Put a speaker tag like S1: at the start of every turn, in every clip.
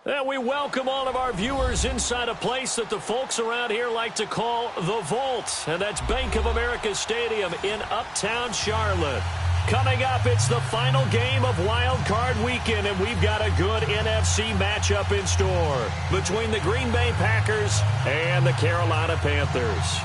S1: And we welcome all of our viewers inside a place that the folks around here like to call the Vault. And that's Bank of America Stadium in Uptown Charlotte. Coming up, it's the final game of Wild Card Weekend, and we've got a good NFC matchup in store between the Green Bay Packers and the Carolina Panthers.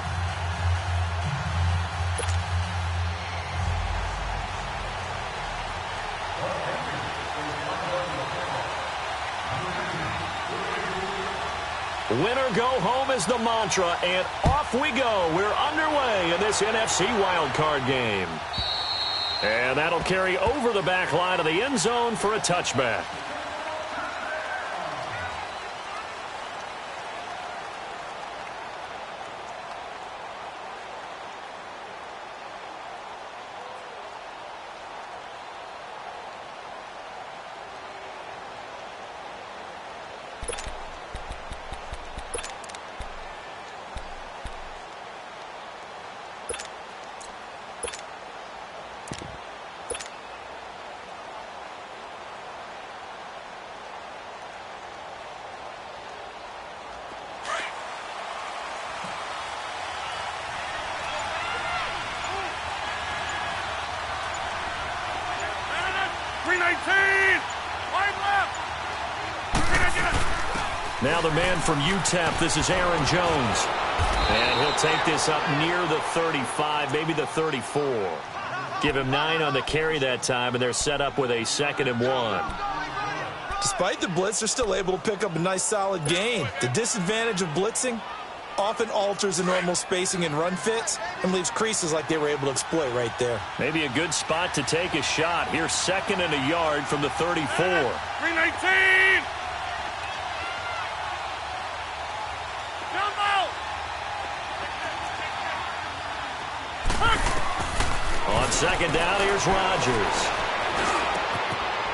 S1: Winner go home is the mantra, and off we go. We're underway in this NFC wildcard game. And that'll carry over the back line of the end zone for a touchback. Now the man from UTEP, this is Aaron Jones. And he'll take this up near the 35, maybe the 34. Give him 9 on the carry that time, and they're set up with a 2nd and 1.
S2: Despite the blitz, they're still able to pick up a nice solid gain. The disadvantage of blitzing often alters the normal spacing and run fits and leaves creases like they were able to exploit right there.
S1: Maybe a good spot to take a shot. Here's 2nd and a yard from the 34.
S3: 319!
S1: On 2nd down, here's Rodgers.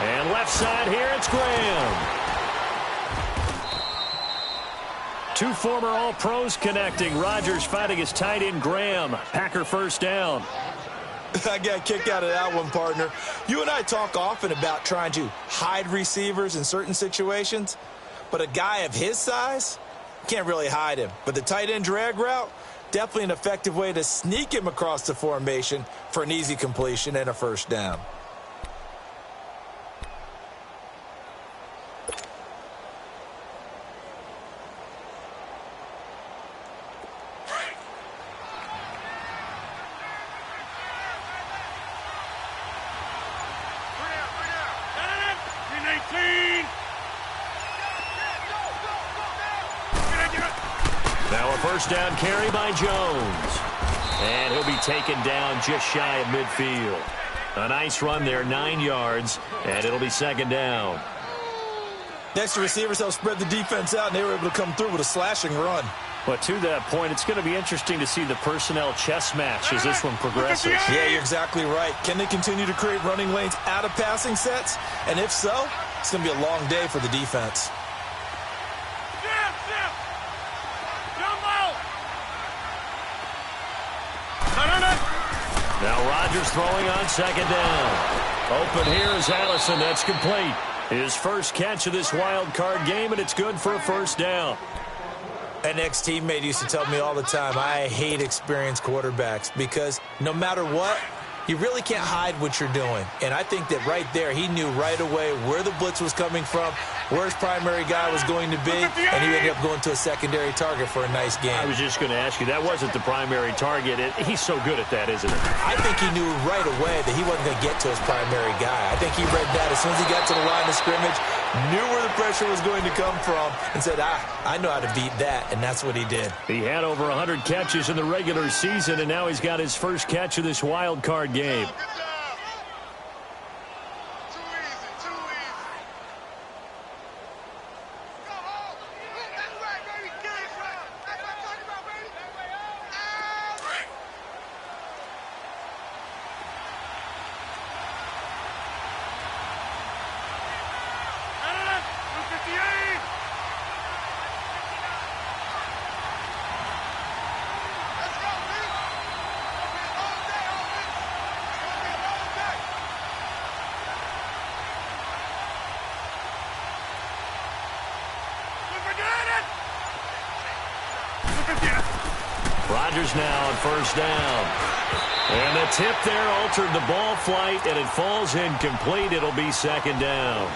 S1: And left side here, it's Graham. 2 former All-Pros connecting. Rodgers fighting his tight end, Graham. Packer first down.
S2: I got a kick out of that one, partner. You and I talk often about trying to hide receivers in certain situations, but a guy of his size can't really hide him. But the tight end drag route, definitely an effective way to sneak him across the formation for an easy completion and a first down.
S1: Now a first down carry by Jones. And he'll be taken down just shy of midfield. A nice run there, 9 yards, and it'll be 2nd down.
S2: Next, the receivers help spread the defense out, and they were able to come through with a slashing run.
S1: But to that point, it's going to be interesting to see the personnel chess match as this one progresses.
S2: Yeah, you're exactly right. Can they continue to create running lanes out of passing sets? And if so, it's going to be a long day for the defense.
S1: Now Rodgers throwing on 2nd down. Open here is Allison. That's complete. His first catch of this wild card game, and it's good for a first down.
S2: An ex-teammate used to tell me all the time, I hate experienced quarterbacks because no matter what, you really can't hide what you're doing. And I think that right there, he knew right away where the blitz was coming from, where his primary guy was going to be, and he ended up going to a secondary target for a nice game.
S1: I was just going to ask you, that wasn't the primary target. He's so good at that, isn't he?
S2: I think he knew right away that he wasn't going to get to his primary guy. I think he read that as soon as he got to the line of scrimmage, knew where the pressure was going to come from, and said, I know how to beat that, and that's what he did.
S1: He had over 100 catches in the regular season, and now he's got his first catch of this wild card game. Rodgers now on first down. And the tip there altered the ball flight, and it falls incomplete. It'll be second down.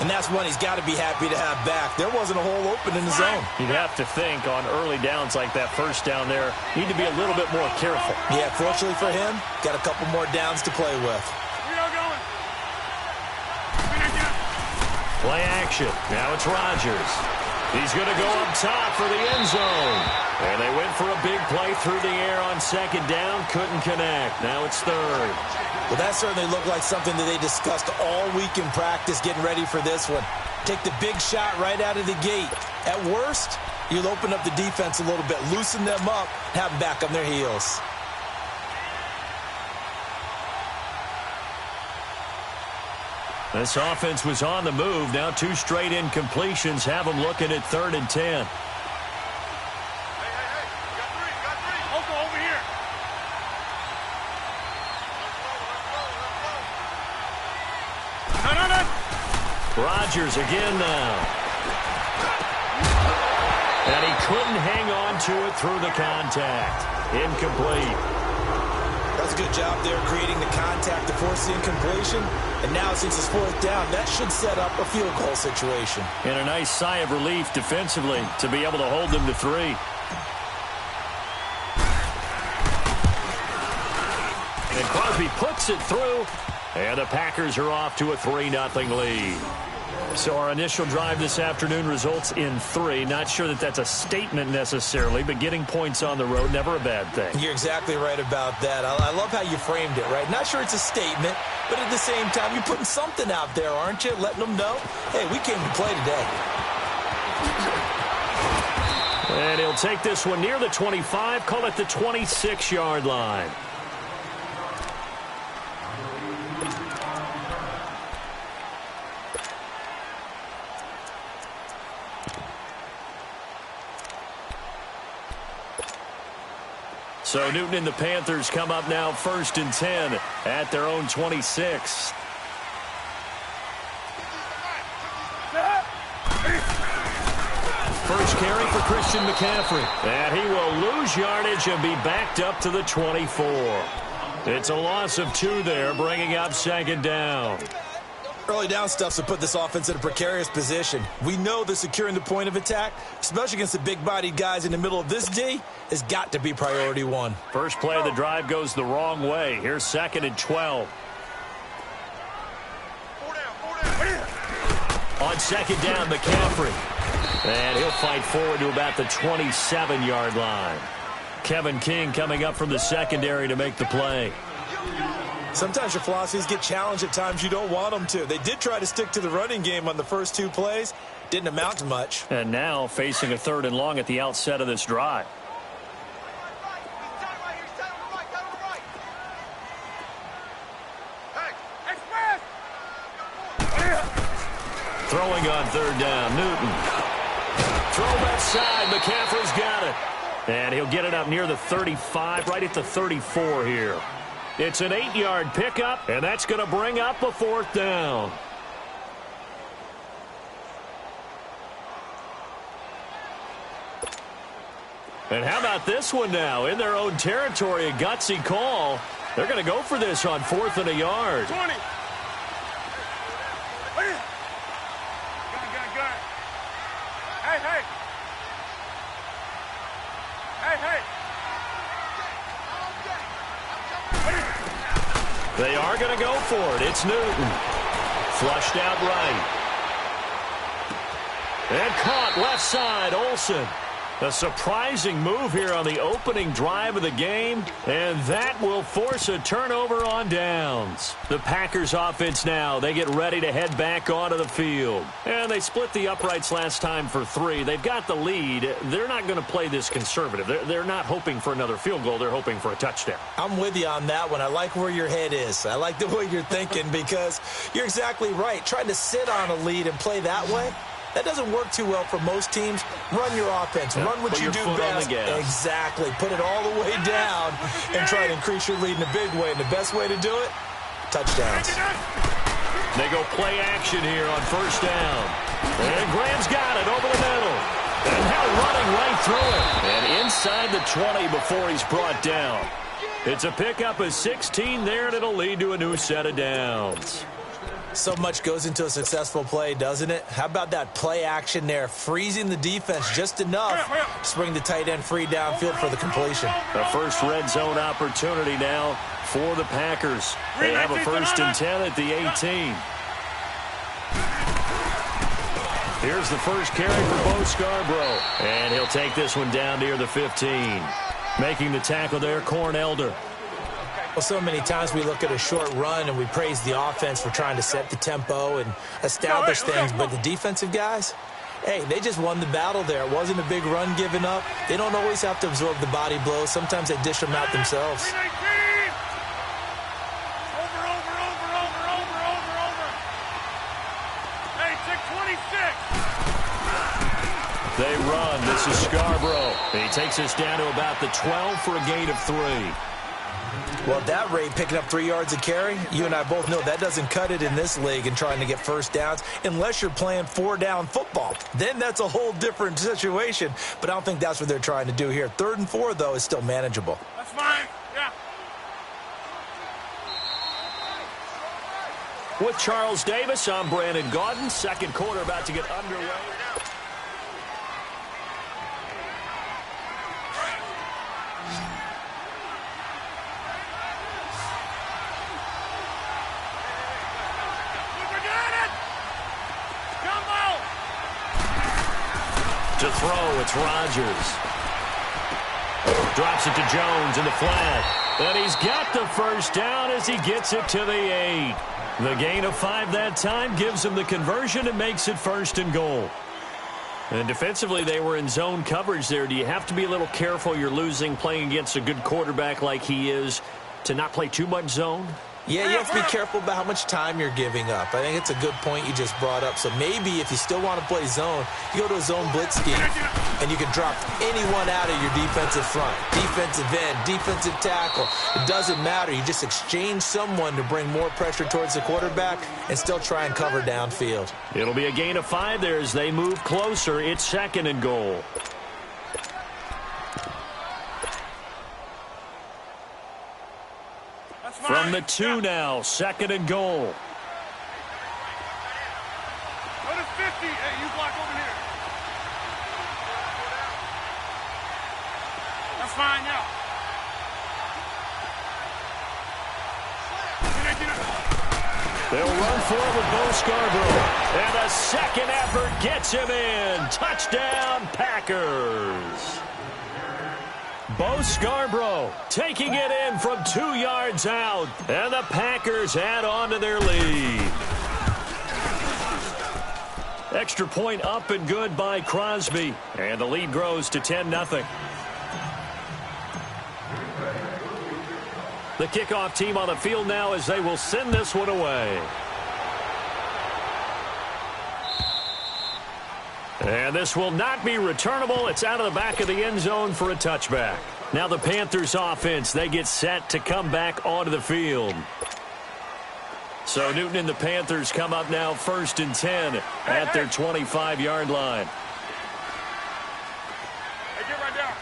S2: And that's one he's got to be happy to have back. There wasn't a hole open in the zone.
S1: You'd have to think on early downs like that first down there, need to be a little bit more careful.
S2: Yeah, fortunately for him, got a couple more downs to play with.
S1: Play action. Now it's Rodgers. He's going to go up top for the end zone. And they went for a big play through the air on second down. Couldn't connect. Now it's third.
S2: Well, that certainly looked like something that they discussed all week in practice getting ready for this one. Take the big shot right out of the gate. At worst, you'll open up the defense a little bit, loosen them up, have them back on their heels.
S1: This offense was on the move. Now 2 straight incompletions have them looking at 3rd and 10. Rodgers again now. And he couldn't hang on to it through the contact. Incomplete.
S2: That's a good job there creating the contact to force the incompletion. And now since it's 4th down, that should set up a field goal situation.
S1: And a nice sigh of relief defensively to be able to hold them to 3. And Crosby puts it through. And the Packers are off to a 3-0 lead. So our initial drive this afternoon results in 3. Not sure that that's a statement necessarily, but getting points on the road, never a bad thing.
S2: You're exactly right about that. I love how you framed it, right? Not sure it's a statement, but at the same time, you're putting something out there, aren't you? Letting them know, hey, we came to play today.
S1: And he'll take this one near the 25, call it the 26-yard line. So Newton and the Panthers come up now 1st and 10 at their own 26. First carry for Christian McCaffrey. And he will lose yardage and be backed up to the 24. It's a loss of 2 there, bringing up 2nd down.
S2: Early down stuff's to put this offense in a precarious position. We know that securing the point of attack, especially against the big-bodied guys in the middle of this D, has got to be priority 1.
S1: First play of the drive goes the wrong way. Here's 2nd and 12. On 2nd down, McCaffrey. And he'll fight forward to about the 27-yard line. Kevin King coming up from the secondary to make the play.
S2: Sometimes your philosophies get challenged at times you don't want them to. They did try to stick to the running game on the first 2 plays. Didn't amount to much.
S1: And now facing a 3rd and long at the outset of this drive. Throwing on 3rd down, Newton. Throw left side, McCaffrey's got it. And he'll get it up near the 35, right at the 34 here. It's an 8-yard pickup, and that's going to bring up a 4th down. And how about this one now? In their own territory, a gutsy call. They're going to go for this on 4th and a yard.
S3: 20. Got. Hey.
S1: They are going to go for it. It's Newton. Flushed out right. And caught left side, Olsen. A surprising move here on the opening drive of the game, and that will force a turnover on downs. The Packers offense now, they get ready to head back onto the field. And they split the uprights last time for 3. They've got the lead. They're not going to play this conservative. They're not hoping for another field goal. They're hoping for a touchdown.
S2: I'm with you on that one. I like where your head is. I like the way you're thinking because you're exactly right. Trying to sit on a lead and play that way, that doesn't work too well for most teams. Run your offense.
S1: Yeah,
S2: run what you do best. Exactly. Put it all the way down and try to increase your lead in a big way. And the best way to do it, touchdowns.
S1: They go play action here on 1st down. And Graham's got it over the middle. And now running right through it. And inside the 20 before he's brought down. It's a pickup of 16 there, and it'll lead to a new set of downs.
S2: So much goes into a successful play, doesn't it? How about that play action there, freezing the defense just enough to bring the tight end free downfield for the completion.
S1: The first red zone opportunity now for the Packers. They have a 1st and 10 at the 18. Here's the first carry for Bo Scarborough. And he'll take this one down near the 15. Making the tackle there, Corn Elder.
S2: Well, so many times we look at a short run and we praise the offense for trying to set the tempo and establish things, but the defensive guys, hey, they just won the battle there. It wasn't a big run given up. They don't always have to absorb the body blows. Sometimes they dish them out themselves.
S1: They run. This is Scarborough. He takes us down to about the 12 for a gain of 3.
S2: Well, at that rate, picking up 3 yards a carry, you and I both know that doesn't cut it in this league and trying to get first downs unless you're playing 4-down football. Then that's a whole different situation, but I don't think that's what they're trying to do here. 3rd and 4, though, is still manageable.
S3: That's fine. Yeah.
S1: With Charles Davis, I'm Brandon Gaudin. Second quarter about to get underway. To throw, it's Rodgers. Drops it to Jones in the flat. And he's got the first down as he gets it to the 8. The gain of 5 that time gives him the conversion and makes it 1st and goal. And defensively, they were in zone coverage there. Do you have to be a little careful? You're losing playing against a good quarterback like he is to not play too much zone?
S2: Yeah, you have to be careful about how much time you're giving up. I think it's a good point you just brought up. So maybe if you still want to play zone, you go to a zone blitz scheme, and you can drop anyone out of your defensive front. Defensive end, defensive tackle. It doesn't matter. You just exchange someone to bring more pressure towards the quarterback and still try and cover downfield.
S1: It'll be a gain of 5 there as they move closer. It's 2nd and goal. From the 2 now, 2nd and goal.
S3: Go to 50. Hey, you block over here. That's fine, yeah.
S1: They'll run for it with Bo Scarborough. And the second effort gets him in. Touchdown, Packers. Bo Scarborough taking it in from 2 yards out. And the Packers add on to their lead. Extra point up and good by Crosby. And the lead grows to 10-0. The kickoff team on the field now as they will send this one away. And this will not be returnable. It's out of the back of the end zone for a touchback. Now the Panthers offense, they get set to come back onto the field. So Newton and the Panthers come up now 1st and 10 at their 25-yard line.
S3: Hey, get right down.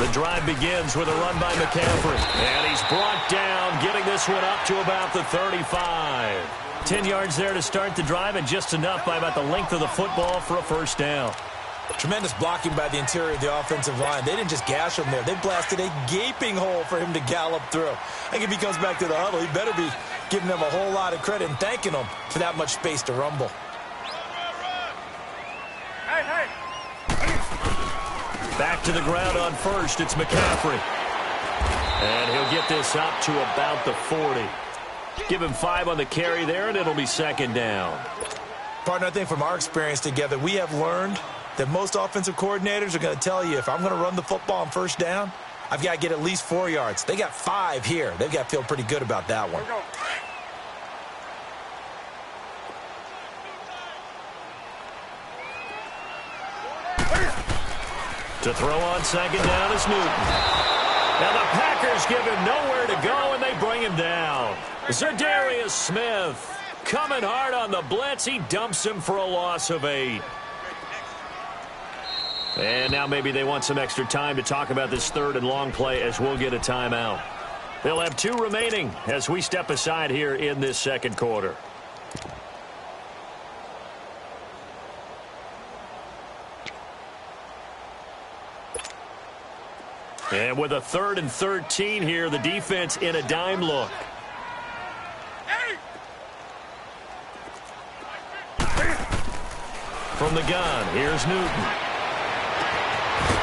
S1: The drive begins with a run by McCaffrey. And he's brought down, getting this one up to about the 35. 10 yards there to start the drive, and just enough by about the length of the football for a first down.
S2: Tremendous blocking by the interior of the offensive line. They didn't just gash him there. They blasted a gaping hole for him to gallop through. I think if he comes back to the huddle, he better be giving them a whole lot of credit and thanking them for that much space to rumble.
S3: Hey.
S1: Back to the ground on first. It's McCaffrey. And he'll get this up to about the 40. Give him 5 on the carry there, and it'll be 2nd down.
S2: Partner, I think from our experience together, we have learned that most offensive coordinators are going to tell you, if I'm going to run the football on first down, I've got to get at least 4 yards. They got 5 here. They've got to feel pretty good about that one.
S1: To throw on 2nd down is Newton. Now the Packers give him nowhere to go, and they bring him down. Za'Darius Smith Coming hard on the blitz. He dumps him for a loss of 8. And now maybe they want some extra time to talk about this third and long play as we'll get a timeout. They'll have 2 remaining as we step aside here in this second quarter. And with a 3rd and 13 here, the defense in a dime look. From the gun, here's Newton.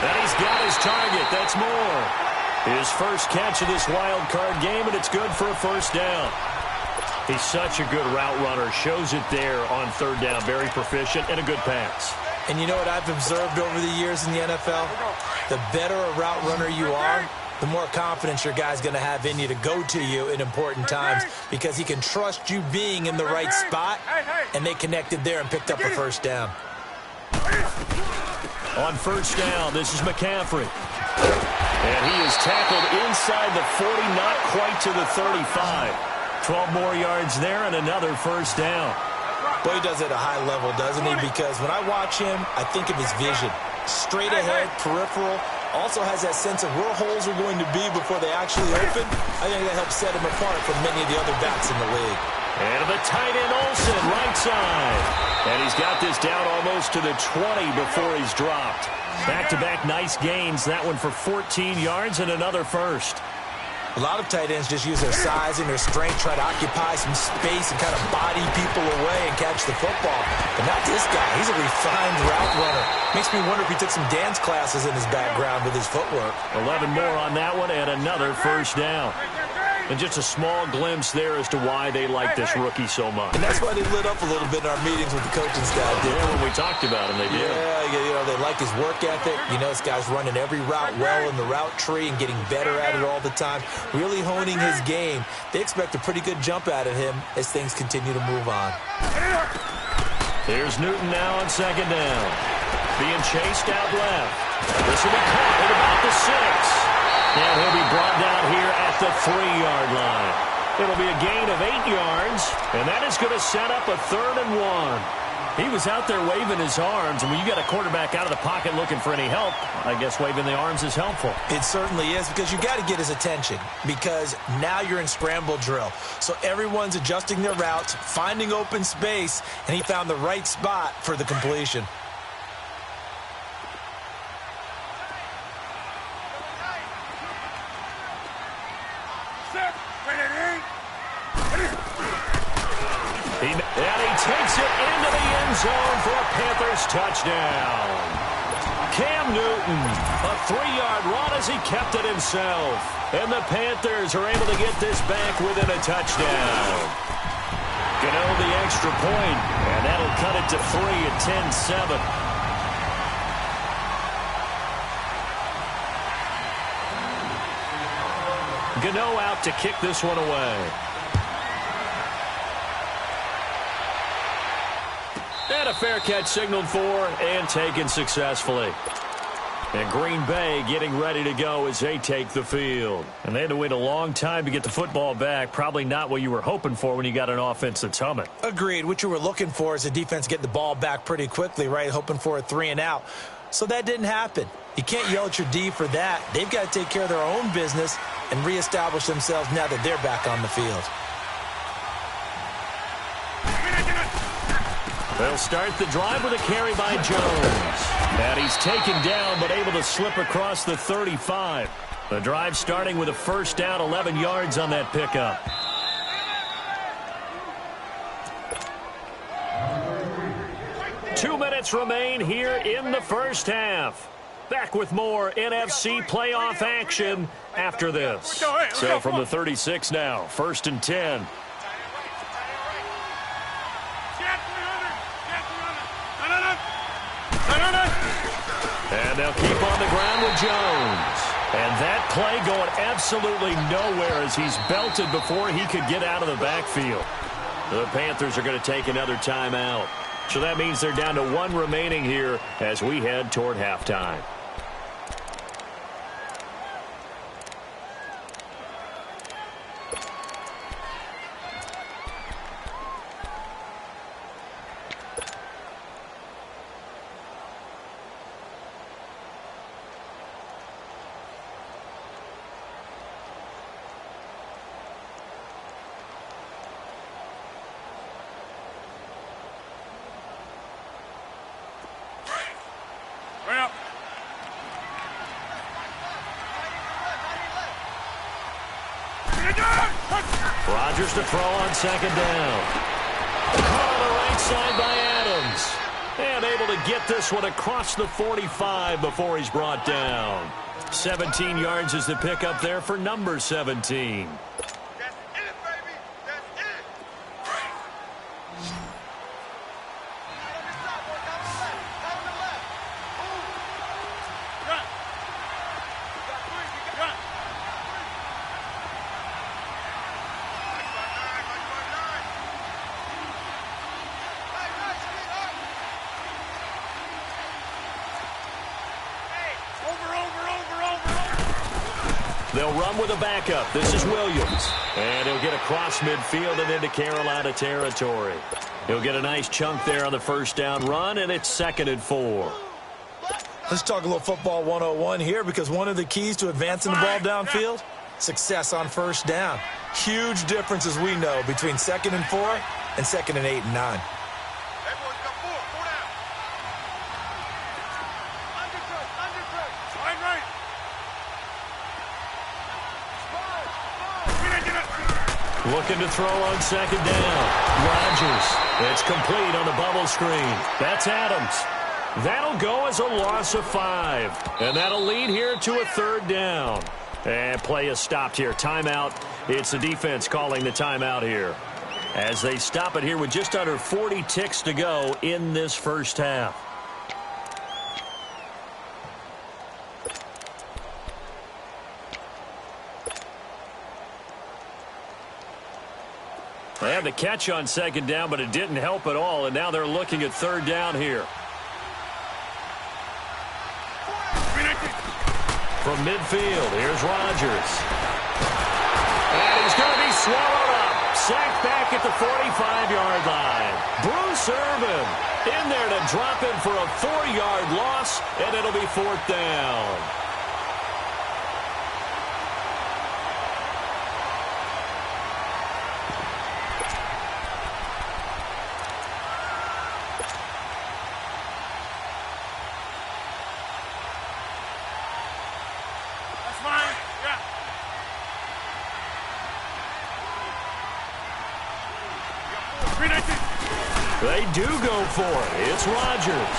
S1: And he's got his target. That's Moore. His first catch of this wild card game, and it's good for a first down. He's such a good route runner. Shows it there on 3rd down. Very proficient and a good pass.
S2: And you know what I've observed over the years in the NFL? The better a route runner you are, the more confidence your guy's going to have in you to go to you in important times because he can trust you being in the right spot, and they connected there and picked up a first down.
S1: On first down, this is McCaffrey. And he is tackled inside the 40, not quite to the 35. 12 more yards there and another first down.
S2: Boy, he does it at a high level, doesn't he? Because when I watch him, I think of his vision. Straight ahead, peripheral, also has that sense of where holes are going to be before they actually open. I think that helps set him apart from many of the other backs in the league.
S1: And the tight end Olsen, right side. And he's got this down almost to the 20 before he's dropped. Back-to-back nice gains. That one for 14 yards and another first.
S2: A lot of tight ends just use their size and their strength, try to occupy some space and kind of body people away and catch the football. But not this guy. He's a refined route runner. Makes me wonder if he took some dance classes in his background with his footwork.
S1: 11 more on that one and another first down. And just a small glimpse there as to why they like this rookie so much.
S2: And that's why they lit up a little bit in our meetings with the coaching staff.
S1: Yeah, when we talked about him, they did.
S2: Yeah, you know, they like his work ethic. You know, this guy's running every route well in the route tree and getting better at it all the time. Really honing his game. They expect a pretty good jump out of him as things continue to move on.
S1: Here's Newton now on second down. Being chased out left. This will be caught at about the 6. And he'll be brought down here at the 3-yard line. It'll be a gain of 8 yards, and that is going to set up a 3rd and 1. He was out there waving his arms, and when you got a quarterback out of the pocket looking for any help, I guess waving the arms is helpful.
S2: It certainly is, because you got to get his attention, because now you're in scramble drill. So everyone's adjusting their routes, finding open space, and he found the right spot for the completion.
S1: And he takes it into the end zone for a Panthers touchdown. Cam Newton, a 3-yard run as he kept it himself. And the Panthers are able to get this back within a touchdown. Gano the extra point, and that'll cut it to 3 at 10-7. Gano out to kick this one away. And a fair catch signaled for and taken successfully. And Green Bay getting ready to go as they take the field. And they had to wait a long time to get the football back. Probably not what you were hoping for when you got an offense that's humming.
S2: Agreed. What you were looking for is the defense getting the ball back pretty quickly, right? Hoping for a 3 and out. So that didn't happen. You can't yell at your D for that. They've got to take care of their own business and reestablish themselves now that they're back on the field.
S1: They'll start the drive with a carry by Jones. And he's taken down but able to slip across the 35. The drive starting with a first down, 11 yards on that pickup. Two minutes remain here in the first half. Back with more NFC playoff action after this. So from the 36 now, 1st and 10. And they'll keep on the ground with Jones. And that play going absolutely nowhere as he's belted before he could get out of the backfield. The Panthers are going to take another timeout. So that means they're down to 1 remaining here as we head toward halftime. Rodgers to throw on second down. Caught on the right side by Adams. And able to get this one across the 45 before he's brought down. 17 yards is the pickup there for number 17. They'll run with a backup. This is Williams. And he'll get across midfield and into Carolina territory. He'll get a nice chunk there on the first down run, and it's 2nd and 4.
S2: Let's talk a little football 101 here, because one of the keys to advancing the ball downfield, success on first down. Huge difference, as we know, between 2nd and 4 and 2nd and 8 and 9.
S1: Looking to throw on second down. Rodgers. It's complete on the bubble screen. That's Adams. That'll go as a loss of 5. And that'll lead here to a 3rd down. And play is stopped here. Timeout. It's the defense calling the timeout here, as they stop it here with just under 40 ticks to go in this first half. They had the catch on second down, but it didn't help at all, and now they're looking at 3rd down here. From midfield, here's Rodgers. And he's going to be swallowed up. Sacked back at the 45-yard line. Bruce Irvin in there to drop him for a 4-yard loss, and it'll be 4th down. They do go for it. It's Rodgers.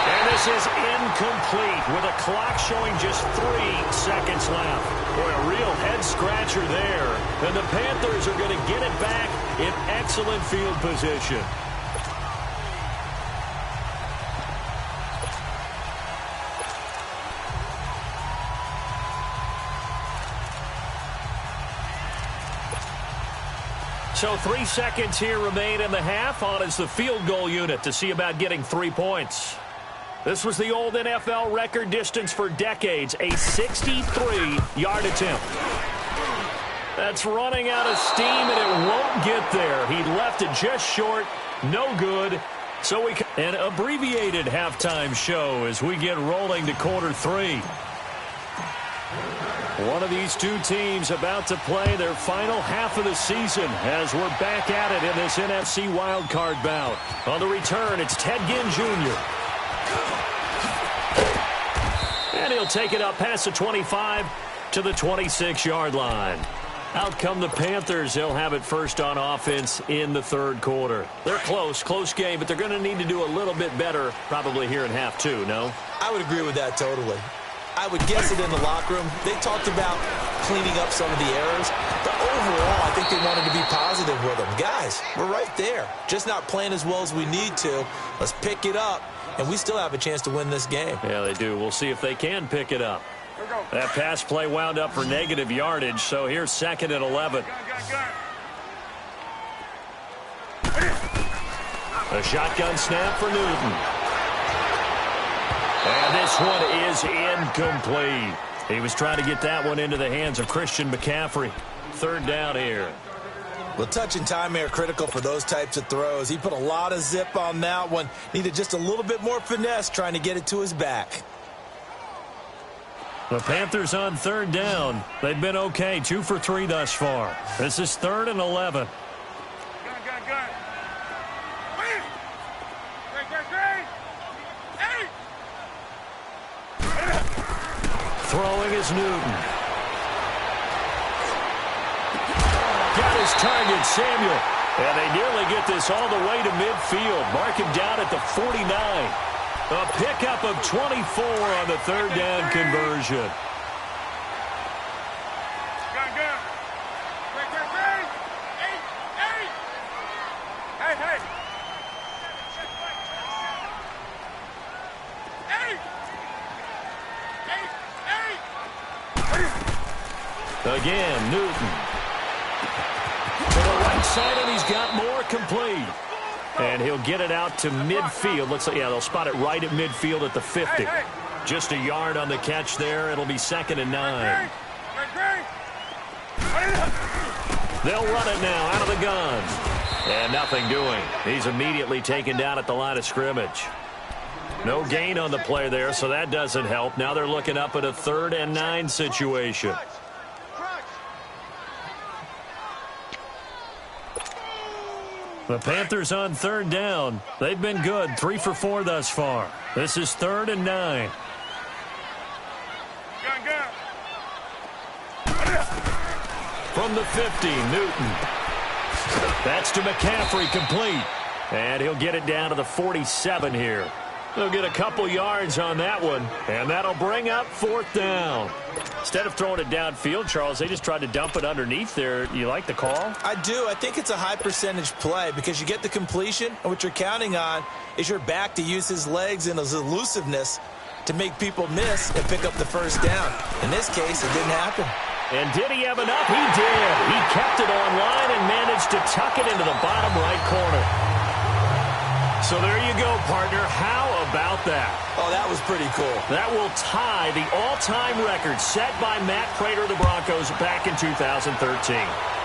S1: And this is incomplete with a clock showing just 3 seconds left. Boy, a real head-scratcher there. And the Panthers are going to get it back in excellent field position. So 3 seconds here remain in the half. On is the field goal unit to see about getting 3 points. This was the old NFL record distance for decades, a 63-yard attempt. That's running out of steam, and it won't get there. He left it just short, no good. So we an abbreviated halftime show as we get rolling to quarter 3. One of these two teams about to play their final half of the season as we're back at it in this NFC wildcard bout. On the return, it's Ted Ginn Jr. And he'll take it up past the 25 to the 26-yard line. Out come the Panthers. They'll have it first on offense in the 3rd quarter. They're close game, but they're going to need to do a little bit better probably here in half 2, no?
S2: I would agree with that totally. I would guess it in the locker room. They talked about cleaning up some of the errors, but overall, I think they wanted to be positive with them. Guys, we're right there. Just not playing as well as we need to. Let's pick it up, and we still have a chance to win this game.
S1: Yeah, they do. We'll see if they can pick it up. That pass play wound up for negative yardage, so here's 2nd and 11. A shotgun snap for Newton. And this one is incomplete. He was trying to get that one into the hands of Christian McCaffrey. 3rd down here.
S2: Well, touch and time are critical for those types of throws. He put a lot of zip on that one. Needed just a little bit more finesse trying to get it to his back.
S1: The Panthers on 3rd down. They've been okay, 2 for 3 thus far. This is 3rd and 11. Throwing is Newton. got his target, Samuel. And they nearly get this all the way to midfield. Mark him down at the 49. A pickup of 24 on the third down conversion. Again, Newton. To the right side, and he's got more complete. And he'll get it out to midfield. Looks like, yeah, they'll spot it right at midfield at the 50. Just a yard on the catch there. It'll be 2nd and 9. They'll run it now out of the gun. And nothing doing. He's immediately taken down at the line of scrimmage. No gain on the play there, so that doesn't help. Now they're looking up at a 3rd and 9 situation. The Panthers on 3rd down. They've been good, 3 for 4 thus far. This is 3rd and 9. From the 50, Newton. That's to McCaffrey, complete. And he'll get it down to the 47 here. They'll get a couple yards on that one, and that'll bring up 4th down. Instead of throwing it downfield, Charles, they just tried to dump it underneath there. You like the call?
S2: I do. I think it's a high-percentage play because you get the completion, and what you're counting on is your back to use his legs and his elusiveness to make people miss and pick up the 1st down. In this case, it didn't happen.
S1: And did he have enough? He did. He kept it online and managed to tuck it into the bottom right corner. So there you go, partner. How about that?
S2: Oh, that was pretty cool.
S1: That will tie the all-time record set by Matt Prater of the Broncos back in 2013.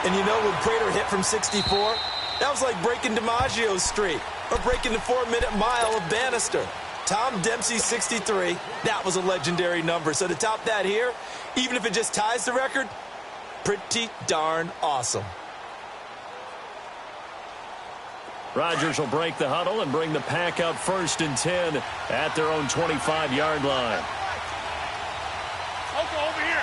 S2: And you know when Prater hit from 64? That was like breaking DiMaggio's streak or breaking the 4-minute mile of Bannister. Tom Dempsey, 63. That was a legendary number. So to top that here, even if it just ties the record, pretty darn awesome.
S1: Rodgers will break the huddle and bring the pack up 1st and 10 at their own 25-yard line.
S3: Over here.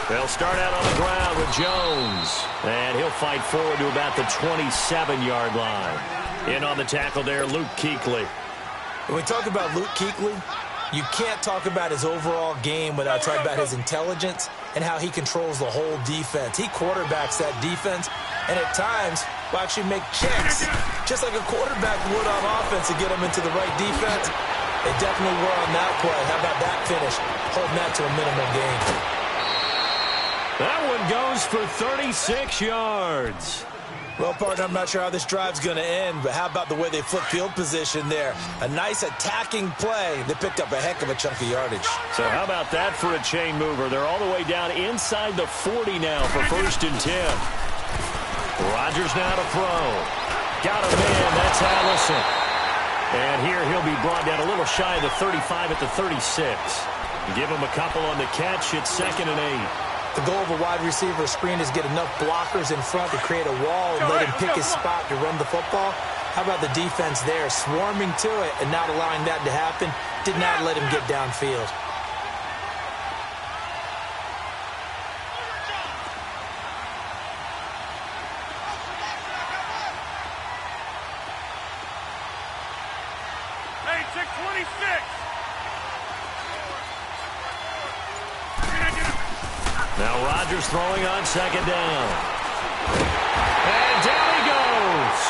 S1: They'll start out on the ground with Jones. And he'll fight forward to about the 27-yard line. In on the tackle there, Luke Kuechly.
S2: When we talk about Luke Kuechly, you can't talk about his overall game without talking about his intelligence and how he controls the whole defense. He quarterbacks that defense, and at times will actually make checks, just like a quarterback would on offense to get them into the right defense. They definitely were on that play. How about that finish? Holding that to a minimal gain.
S1: That one goes for 36 yards.
S2: Well, partner, I'm not sure how this drive's going to end, but how about the way they flip field position there? A nice attacking play. They picked up a heck of a chunk of yardage.
S1: So how about that for a chain mover? They're all the way down inside the 40 now for 1st and 10. Rodgers now to throw. Got a man. That's Allison. And here he'll be brought down a little shy of the 35 at the 36. Give him a couple on the catch. It's 2nd and 8.
S2: The goal of a wide receiver screen is get enough blockers in front to create a wall and let him pick his spot to run the football. How about the defense there, swarming to it and not allowing that to happen? Did not let him get downfield.
S3: Hey, 626.
S1: Now Rodgers throwing on 2nd down. And down he goes.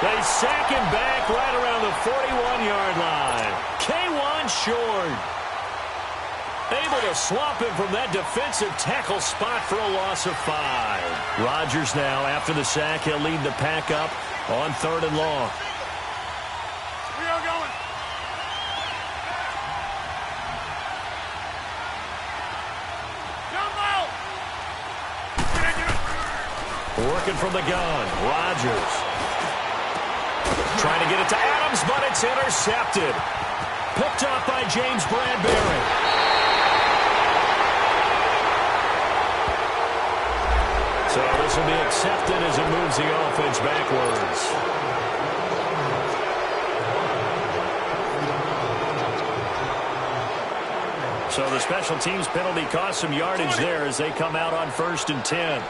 S1: They sack him back right around the 41-yard line. K1 short. Able to swap him from that defensive tackle spot for a loss of 5. Rodgers now, after the sack, he'll lead the pack up on 3rd and long.
S3: We are going.
S1: Working from the gun, Rodgers. Trying to get it to Adams, but it's intercepted. Picked up by James Bradbury. So this will be accepted as it moves the offense backwards. So the special teams penalty cost some yardage there as they come out on 1st and 10.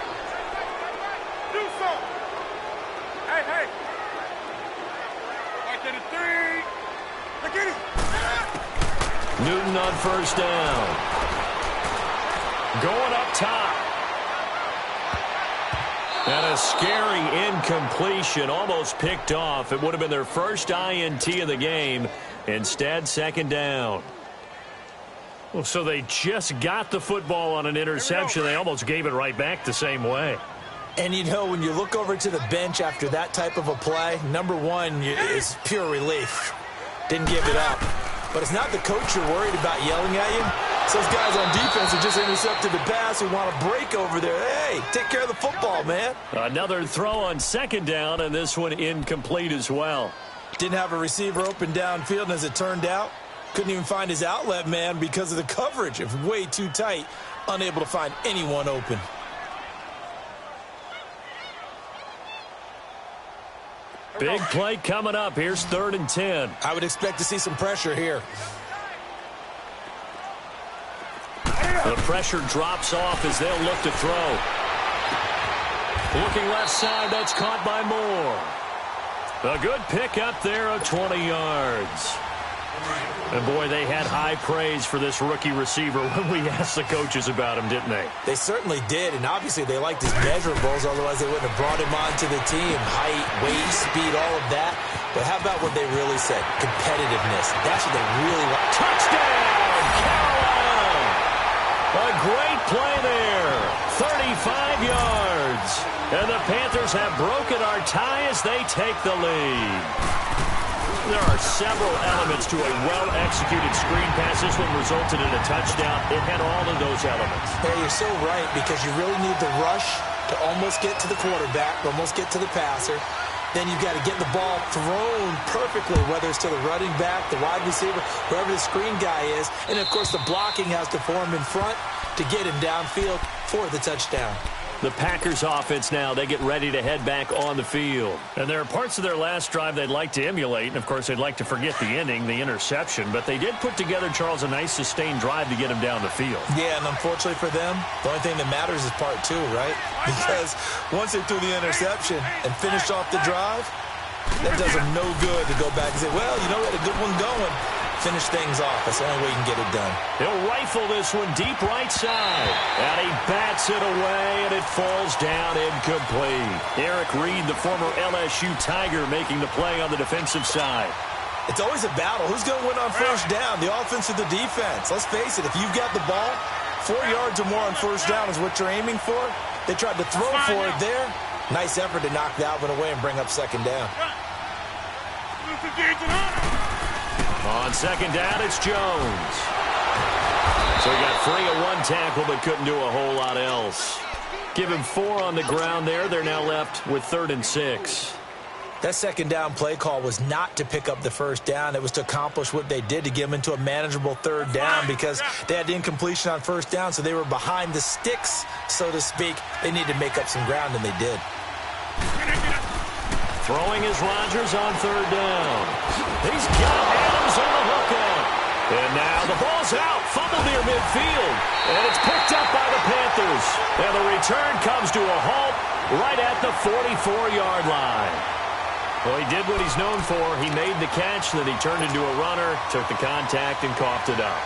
S1: Newton on first down. Going up top. And a scary incompletion, almost picked off. It would have been their first INT of the game. Instead, second down. Well, so they just got the football on an interception. They almost gave it right back the same way.
S2: And, you know, when you look over to the bench after that type of a play, number one is pure relief. Didn't give it up. But it's not the coach you're worried about yelling at you. It's those guys on defense who just intercepted the pass who want to break over there. Hey, take care of the football, man.
S1: Another throw on second down, and this one incomplete as well.
S2: Didn't have a receiver open downfield, and as it turned out, couldn't even find his outlet man because of the coverage. It was way too tight, unable to find anyone open.
S1: Big play coming up. Here's 3rd and 10.
S2: I would expect to see some pressure here.
S1: The pressure drops off as they'll look to throw. Looking left side, that's caught by Moore. A good pick up there of 20 yards. And, boy, they had high praise for this rookie receiver when we asked the coaches about him, didn't they?
S2: They certainly did, and obviously they liked his measurables, otherwise they wouldn't have brought him onto the team. Height, weight, speed, all of that. But how about what they really said? Competitiveness. That's what they really want.
S1: Touchdown, Carolina! A great play there. 35 yards. And the Panthers have broken our tie as they take the lead. There are several elements to a well-executed screen pass. This one resulted in a touchdown. It had all of those elements.
S2: Hey, you're so right, because you really need the rush to almost get to the quarterback, almost get to the passer. Then you've got to get the ball thrown perfectly, whether it's to the running back, the wide receiver, whoever the screen guy is. And, of course, the blocking has to form in front to get him downfield for the touchdown.
S1: The Packers offense now, they get ready to head back on the field. And there are parts of their last drive they'd like to emulate. And, of course, they'd like to forget the ending, the interception. But they did put together, Charles, a nice sustained drive to get him down the field.
S2: Yeah, and unfortunately for them, the only thing that matters is part 2, right? Because once they threw the interception and finished off the drive, that does them no good to go back and say, well, you know, we had a good one going. Finish things off. That's the only way you can get it done.
S1: He'll rifle this one deep right side. And he bats it away, and it falls down incomplete. Eric Reed, the former LSU Tiger, making the play on the defensive side.
S2: It's always a battle. Who's going to win on first down, the offense or the defense? Let's face it, if you've got the ball, 4 yards or more on first down is what you're aiming for. They tried to throw for it there. Nice effort to knock that one away and bring up second down.
S1: On second down, it's Jones. So he got free of one tackle but couldn't do a whole lot else. Give him 4 on the ground there. They're now left with 3rd and 6.
S2: That second down play call was not to pick up the first down. It was to accomplish what they did, to get them into a manageable 3rd down, because they had incompletion on first down, so they were behind the sticks, so to speak. They needed to make up some ground, and they did.
S1: Throwing is Rodgers on 3rd down. He's got Adams on the hookup. And now the ball's out. Fumble near midfield. And it's picked up by the Panthers. And the return comes to a halt right at the 44-yard line. Well, he did what he's known for. He made the catch, then he turned into a runner, took the contact, and coughed it up.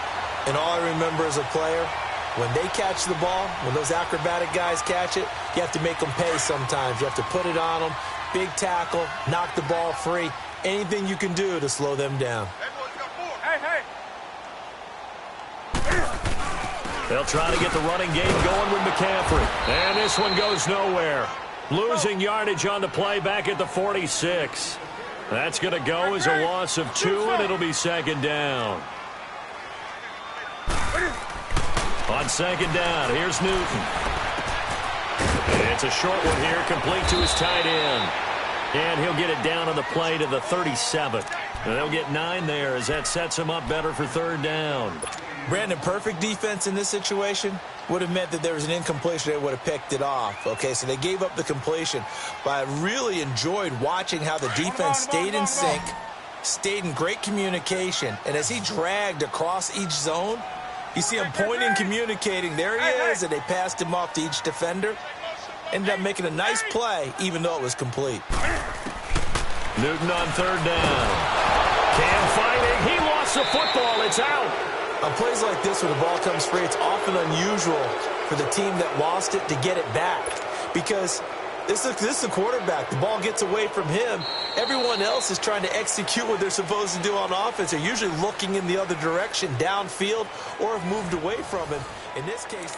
S2: And all I remember as a player, when they catch the ball, when those acrobatic guys catch it, you have to make them pay sometimes. You have to put it on them. Big tackle, knock the ball free. Anything you can do to slow them down.
S3: Hey.
S1: They'll try to get the running game going with McCaffrey. And this one goes nowhere. Losing yardage on the play back at the 46. That's going to go as a loss of 2, and it'll be second down. On second down, here's Newton. It's a short one here, complete to his tight end. And he'll get it down on the play to the 37. And they'll get 9 there as that sets him up better for 3rd down.
S2: Brandon, perfect defense in this situation would have meant that there was an incompletion. They would have picked it off. Okay, so they gave up the completion. But I really enjoyed watching how the defense stayed in sync, stayed in great communication. And as he dragged across each zone, you see him pointing, communicating. There he is, and they passed him off to each defender. Ended up making a nice play, even though it was complete.
S1: Newton on 3rd down. Cam fighting. He lost the football. It's out.
S2: On plays like this where the ball comes free, it's often unusual for the team that lost it to get it back because this is the quarterback. The ball gets away from him. Everyone else is trying to execute what they're supposed to do on offense. They're usually looking in the other direction, downfield, or have moved away from him. In this case...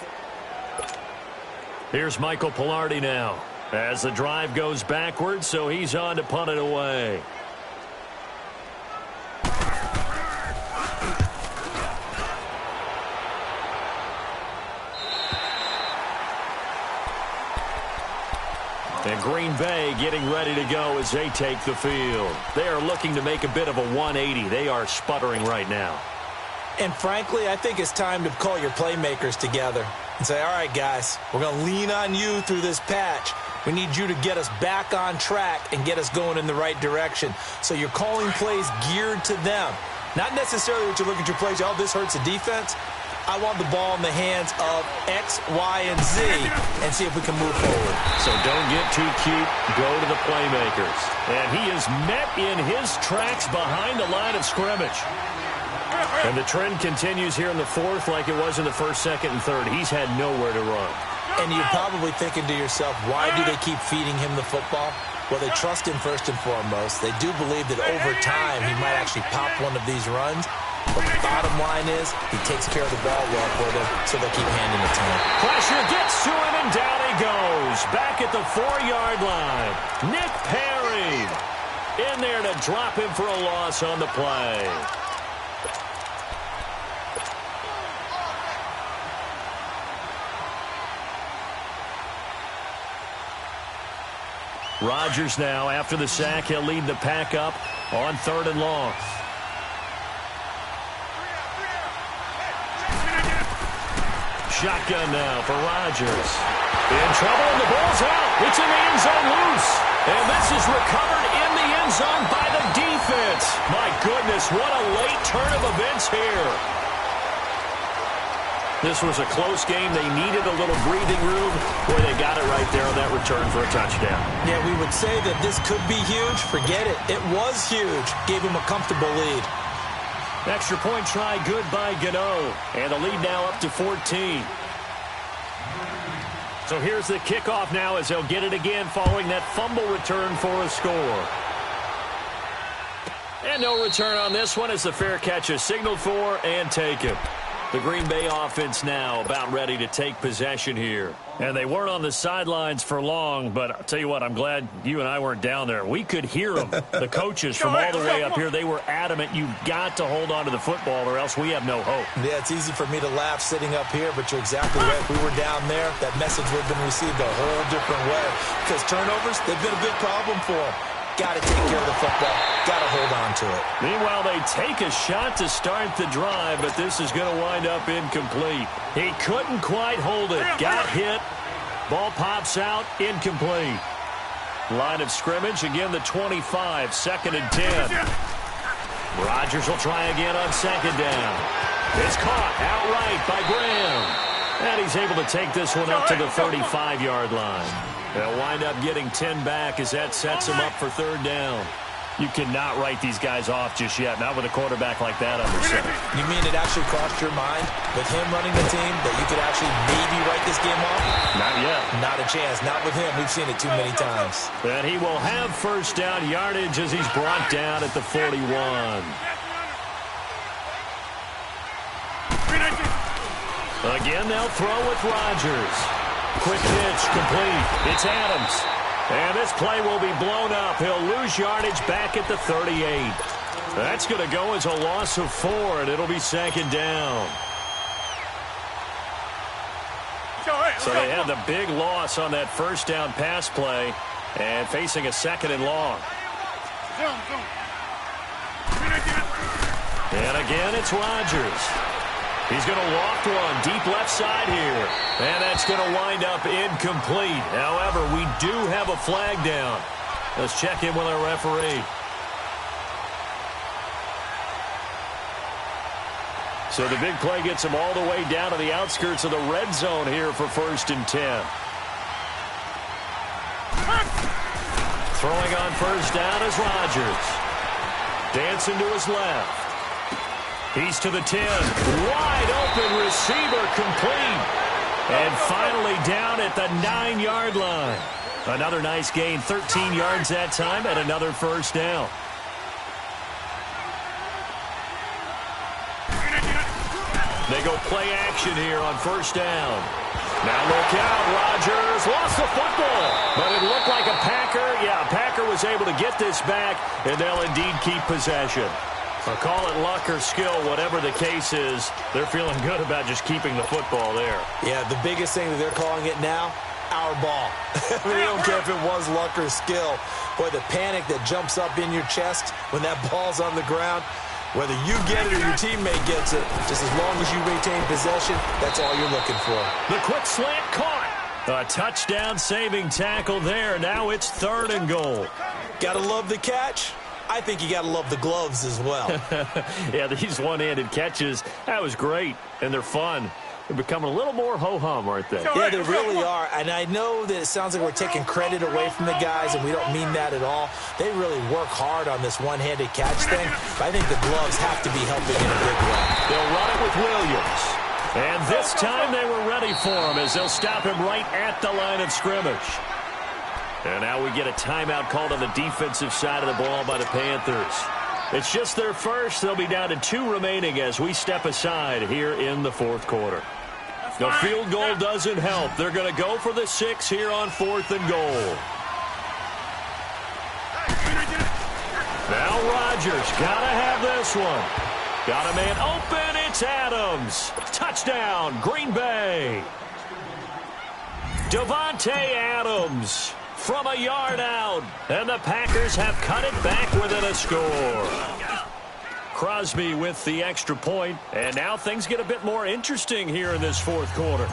S1: Here's Michael Pilardi now as the drive goes backwards, so he's on to punt it away. And Green Bay getting ready to go as they take the field. They are looking to make a bit of a 180. They are sputtering right now.
S2: And frankly, I think it's time to call your playmakers together and say, all right, guys, we're going to lean on you through this patch. We need you to get us back on track and get us going in the right direction. So you're calling plays geared to them. Not necessarily that you look at your plays, oh, this hurts the defense. I want the ball in the hands of X, Y, and Z and see if we can move forward.
S1: So don't get too cute. Go to the playmakers. And he is met in his tracks behind the line of scrimmage. And the trend continues here in the fourth like it was in the first, second, and third. He's had nowhere to run.
S2: And you're probably thinking to yourself, why do they keep feeding him the football? Well, they trust him first and foremost. They do believe that over time he might actually pop one of these runs. But the bottom line is he takes care of the ball well for them, so they'll keep handing it to him.
S1: Pressure gets to him, and down he goes. Back at the 4-yard line. Nick Perry in there to drop him for a loss on the play. Rodgers now, after the sack, he'll lead the pack up on 3rd and long. Shotgun now for Rodgers. In trouble, and the ball's out. It's in the end zone loose. And this is recovered in the end zone by the defense. My goodness, what a late turn of events here. This was a close game. They needed a little breathing room. Boy, they got it right there on that return for a touchdown.
S2: Yeah, we would say that this could be huge. Forget it. It was huge. Gave him a comfortable lead.
S1: Extra point try good by Gano. And the lead now up to 14. So here's the kickoff now as they'll get it again following that fumble return for a score. And no return on this one as the fair catch is signaled for and taken. The Green Bay offense now about ready to take possession here. And they weren't on the sidelines for long, but I'll tell you what, I'm glad you and I weren't down there. We could hear them. The coaches from all the way up here, they were adamant, you've got to hold on to the football or else we have no hope.
S2: Yeah, it's easy for me to laugh sitting up here, but you're exactly right. If we were down there, that message would have been received a whole different way. Because turnovers, they've been a big problem for them. Got to take care of the football. Got to hold on to it.
S1: Meanwhile, they take a shot to start the drive, but this is going to wind up incomplete. He couldn't quite hold it. Got hit. Ball pops out. Incomplete. Line of scrimmage. Again, the 25. 2nd and 10. Rodgers will try again on 2nd down. It's caught outright by Graham. And he's able to take this one up to the 35-yard line. They'll wind up getting 10 back as that sets them up for 3rd down. You cannot write these guys off just yet, not with a quarterback like that under center.
S2: You mean it actually crossed your mind with him running the team that you could actually maybe write this game off?
S1: Not yet.
S2: Not a chance. Not with him. We've seen it too many times.
S1: And he will have 1st down yardage as he's brought down at the 41. Again, they'll throw with Rodgers. Quick pitch, complete. It's Adams. And this play will be blown up. He'll lose yardage back at the 38. That's going to go as a loss of 4, and it'll be 2nd down. So they had the big loss on that 1st down pass play and facing a 2nd and long. And again, it's Rodgers. He's going to loft one deep left side here. And that's going to wind up incomplete. However, we do have a flag down. Let's check in with our referee. So the big play gets him all the way down to the outskirts of the red zone here for 1st and 10. Throwing on 1st down is Rodgers. Dancing to his left. He's to the 10. Wide open receiver complete. And finally down at the 9-yard line. Another nice gain, 13 yards that time, and another first down. They go play action here on first down. Now look out, Rodgers lost the football, but it looked like a Packer. Yeah, a Packer was able to get this back, and they'll indeed keep possession. Or call it luck or skill, whatever the case is, they're feeling good about just keeping the football there.
S2: Yeah, the biggest thing that they're calling it now, our ball. They don't care if it was luck or skill. Boy, the panic that jumps up in your chest when that ball's on the ground, whether you get it or your teammate gets it, just as long as you retain possession, that's all you're looking for.
S1: The quick slant caught. A touchdown-saving tackle there. Now it's 3rd and goal.
S2: Gotta love the catch. I think you gotta love the gloves as well.
S1: Yeah, these one-handed catches, that was great, and they're fun. They're becoming a little more ho-hum, aren't they?
S2: Yeah, they really are. And I know that it sounds like we're taking credit away from the guys, and we don't mean that at all. They really work hard on this one-handed catch thing. But I think the gloves have to be helping in a big way.
S1: They'll run it with Williams. And this time they were ready for him as they'll stop him right at the line of scrimmage. And now we get a timeout called on the defensive side of the ball by the Panthers. It's just their first. They'll be down to 2 remaining as we step aside here in the 4th quarter. The field goal doesn't help. They're going to go for the 6 here on 4th and goal. Now Rodgers got to have this one. Got a man open. It's Adams. Touchdown, Green Bay. Devontae Adams from a yard out. And the Packers have cut it back within a score. Crosby with the extra point. And now things get a bit more interesting here in this 4th quarter.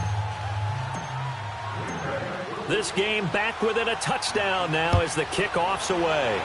S1: This game back within a touchdown now as the kickoff's away.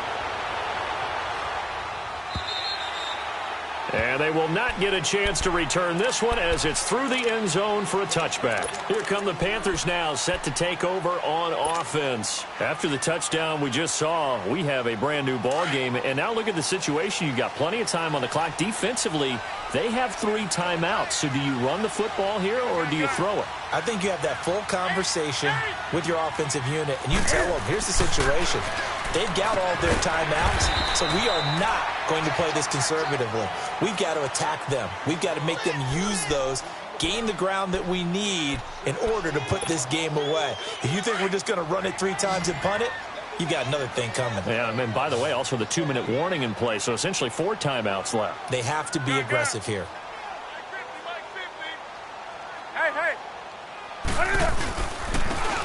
S1: And they will not get a chance to return this one as it's through the end zone for a touchback. Here come the Panthers now, set to take over on offense. After the touchdown we just saw, we have a brand new ball game. And now look at the situation. You've got plenty of time on the clock. Defensively, they have 3 timeouts. So do you run the football here or do you throw it?
S2: I think you have that full conversation with your offensive unit, and you tell them, here's the situation. They've got all their timeouts, so we are not going to play this conservatively. We've got to attack them. We've got to make them use those, gain the ground that we need in order to put this game away. If you think we're just going to run it 3 times and punt it, you got another thing coming.
S1: Yeah, I mean, by the way, also the 2-minute warning in play, so essentially 4 timeouts left.
S2: They have to be aggressive here.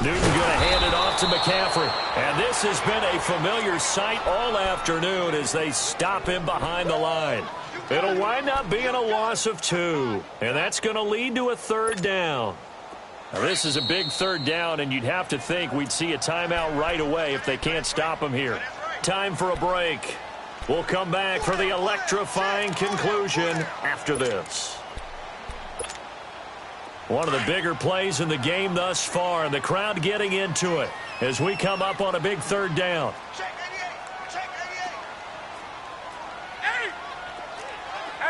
S1: Newton going to hand it off to McCaffrey. And this has been a familiar sight all afternoon as they stop him behind the line. It'll wind up being a loss of 2. And that's going to lead to a 3rd down. Now, this is a big 3rd down, and you'd have to think we'd see a timeout right away if they can't stop him here. Time for a break. We'll come back for the electrifying conclusion after this. One of the bigger plays in the game thus far, and the crowd getting into it as we come up on a big 3rd down.
S3: Check 88. Hey.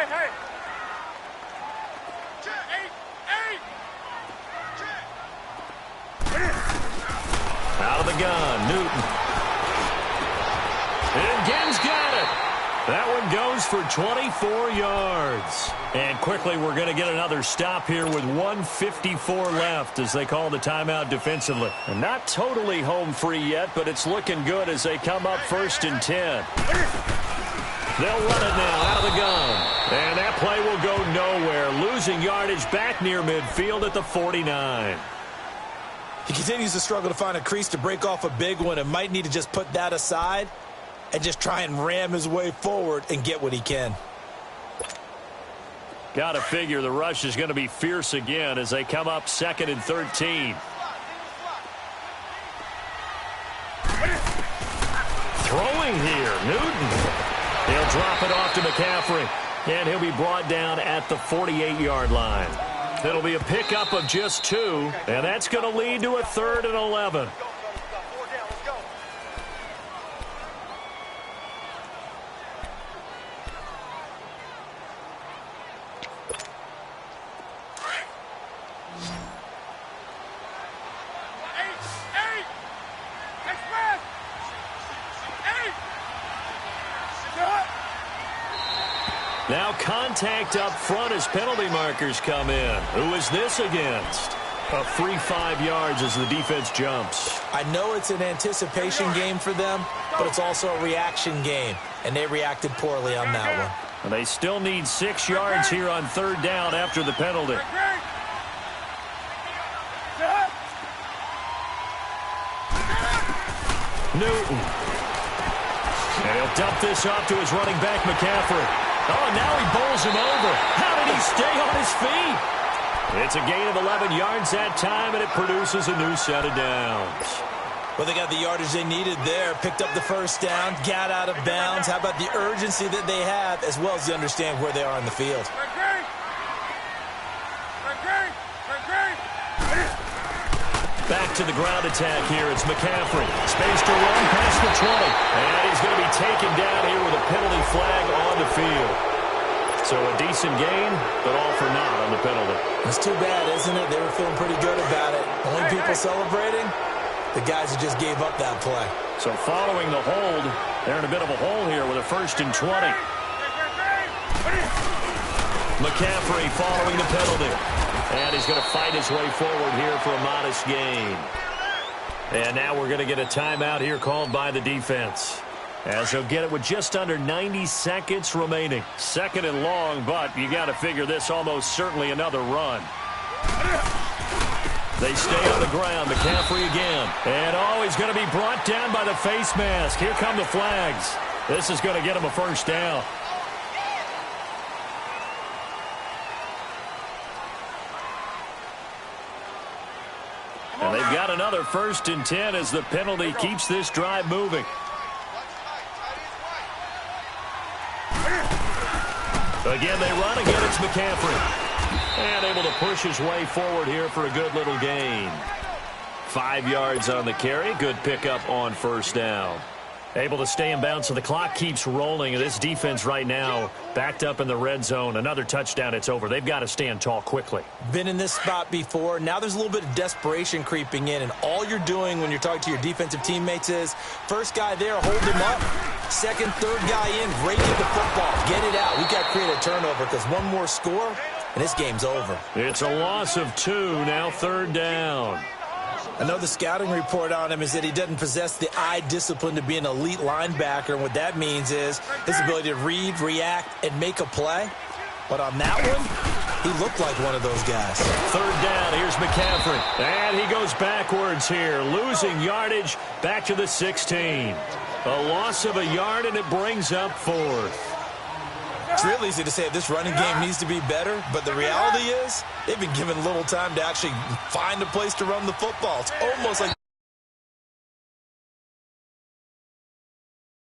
S3: Hey. Check 8.
S1: Out of the gun, Newton. And Genn's got it. That one goes for 24 yards. And quickly we're going to get another stop here with 1:54 left as they call the timeout defensively. And not totally home free yet, but it's looking good as they come up 1st and 10. They'll run it now out of the gun. And that play will go nowhere. Losing yardage back near midfield at the 49.
S2: He continues to struggle to find a crease to break off a big one and might need to just put that aside and just try and ram his way forward and get what he can.
S1: Got to figure the rush is going to be fierce again as they come up 2nd and 13. Throwing here, Newton. He'll drop it off to McCaffrey, and he'll be brought down at the 48-yard line. It'll be a pickup of just 2, and that's going to lead to a 3rd and 11. Now contact up front as penalty markers come in. Who is this against? A free 5 yards as the defense jumps.
S2: I know it's an anticipation game for them, but it's also a reaction game, and they reacted poorly on that one.
S1: And they still need 6 yards here on 3rd down after the penalty. Newton. And he'll dump this off to his running back, McCaffrey. Oh, and now he bowls him over. How did he stay on his feet? It's a gain of 11 yards that time, and it produces a new set of downs.
S2: Well, they got the yardage they needed there, picked up the 1st down, got out of bounds. How about the urgency that they have, as well as they understand where they are in the field?
S1: Back to the ground attack here. It's McCaffrey. Space to run past the 20. And he's going to be taken down here with a penalty flag on the field. So a decent gain, but all for naught on the penalty.
S2: It's too bad, isn't it? They were feeling pretty good about it. Only people celebrating, the guys who just gave up that play.
S1: So following the hold, they're in a bit of a hole here with a 1st and 20. McCaffrey following the penalty. And he's going to fight his way forward here for a modest gain. And now we're going to get a timeout here called by the defense, as he'll get it with just under 90 seconds remaining. 2nd and long, but you got to figure this almost certainly another run. They stay on the ground. McCaffrey again. And oh, he's going to be brought down by the face mask. Here come the flags. This is going to get him a 1st down. And they've got another 1st and 10 as the penalty keeps this drive moving. Again, they run. Again, it's McCaffrey. And able to push his way forward here for a good little gain. 5 yards on the carry. Good pickup on 1st down. Able to stay in bounds, so the clock keeps rolling. And this defense right now backed up in the red zone. Another touchdown, it's over. They've got to stand tall quickly.
S2: Been in this spot before. Now there's a little bit of desperation creeping in. And all you're doing when you're talking to your defensive teammates is, 1st guy there, hold him up. 2nd, 3rd guy in, rake at the football. Get it out. We've got to create a turnover because one more score, and this game's over.
S1: It's a loss of 2, now 3rd down.
S2: I know the scouting report on him is that he doesn't possess the eye discipline to be an elite linebacker, and what that means is his ability to read, react, and make a play. But on that one, he looked like one of those guys.
S1: 3rd down, here's McCaffrey. And he goes backwards here, losing yardage back to the 16. A loss of a yard, and it brings up 4th.
S2: It's real easy to say this running game needs to be better, but the reality is they've been given little time to actually find a place to run the football. It's almost like